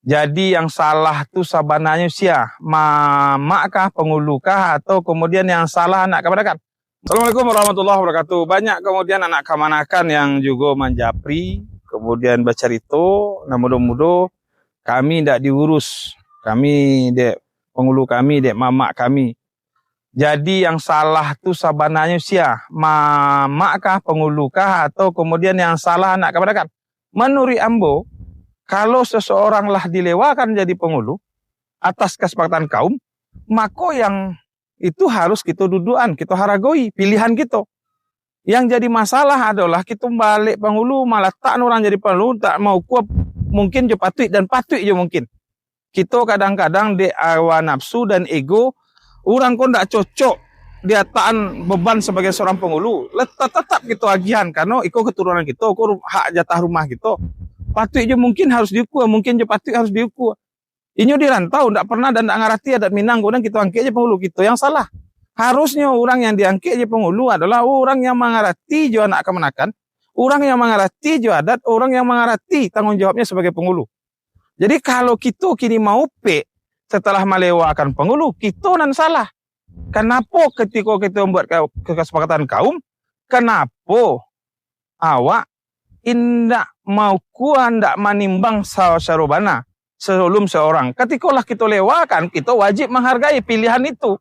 Jadi yang salah tu sabananya sia, mamak kah, pengulu kah, atau kemudian yang salah anak kemanakan? Assalamualaikum warahmatullahi wabarakatuh. Banyak kemudian anak kemanakan yang juga menjapri, kemudian bercerita, nah mudah-mudah kami tidak diurus. Kami dek pengulu kami, dek mamak kami. Jadi yang salah tu sabananya sia, mamak kah, pengulu kah, atau kemudian yang salah anak kemanakan? Menurut ambo, kalau seseorang lah dilewakan jadi pengulu atas kesepakatan kaum, maka yang itu harus kita dudukan, kita haragoi pilihan kita. Yang jadi masalah adalah kita balik pengulu malah tak orang jadi pengulu, tak mau kuat, mungkin je patut dan patut je mungkin. Kita kadang-kadang di hawa nafsu dan ego, orang kok tak cocok dia taan beban sebagai seorang pengulu, tetap kita agihan karena iko keturunan kita, iko hak jatah rumah kita. Patut je mungkin harus diukur, mungkin je patut harus diukur. Inyo di rantau, tak pernah dan tak ngerti adat Minang, kemudian kita angkat je pengulu kita yang salah. Harusnya orang yang diangkat je pengulu adalah orang yang mengerti je anak kemenakan, orang yang mengerti je adat, orang yang mengerti tanggung jawabnya sebagai pengulu. Jadi kalau kita kini mau setelah melewakan pengulu, kita nan salah. Kenapa ketika kita membuat kesepakatan kaum, kenapa awak indak mau kuan ndak manimbang sarobana sebelum seorang. Ketikalah kita lewakan, kita wajib menghargai pilihan itu.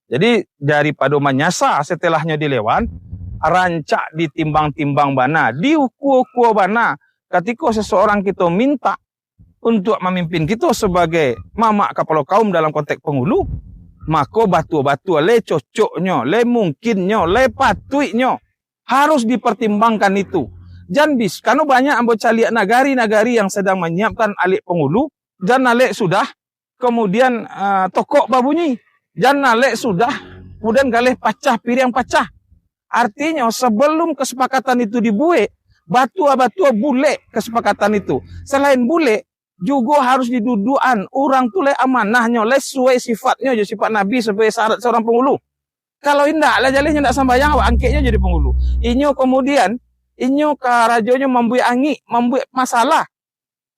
Jadi daripada menyasar setelahnya dilewan, rancak ditimbang-timbang bana, diukur-ukur bana. Ketika seseorang kita minta untuk memimpin kita sebagai mamak kepala kaum dalam konteks pengulu, maka batu-batu le cocoknya, le mungkinnya, le patutnya harus dipertimbangkan itu. Jangan bis, karena banyak anggota lihat nagari-nagari yang sedang menyiapkan alik pengulu, dan alik sudah, kemudian tokok babunyi, dan alik sudah, kemudian galih pacah, piring pacah. Artinya sebelum kesepakatan itu dibuat, batu-batu bule kesepakatan itu. Selain bule, juga harus didudukan, orang tu le amanahnya, le sesuai sifatnya, je sifat Nabi sebagai syarat seorang pengulu. Kalau indak, le jalihnya indak sambayang, awak angketnya jadi pengulu. Inyo kemudian, inyo ke rajonya membuat angin, membuat masalah.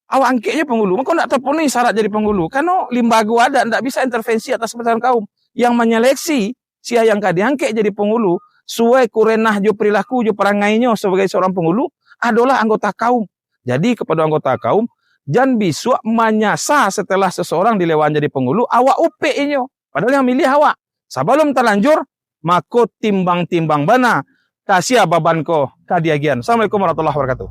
Awak angketnya pengulu. Maka tidak terpenuhi syarat jadi pengulu. Karena limbaga ada, tidak bisa intervensi atas keputusan kaum. Yang menyeleksi siapa yang diangket jadi pengulu, suai kurenah jo perilaku jo perangainya sebagai seorang pengulu, adalah anggota kaum. Jadi kepada anggota kaum, jangan bisa menyasar setelah seseorang dilewan jadi pengulu, awak upik inyo. Padahal yang milih awak. Sebelum terlanjur, maka timbang-timbang bana. Kasih beban ko kadiagian. Assalamualaikum warahmatullahi wabarakatuh.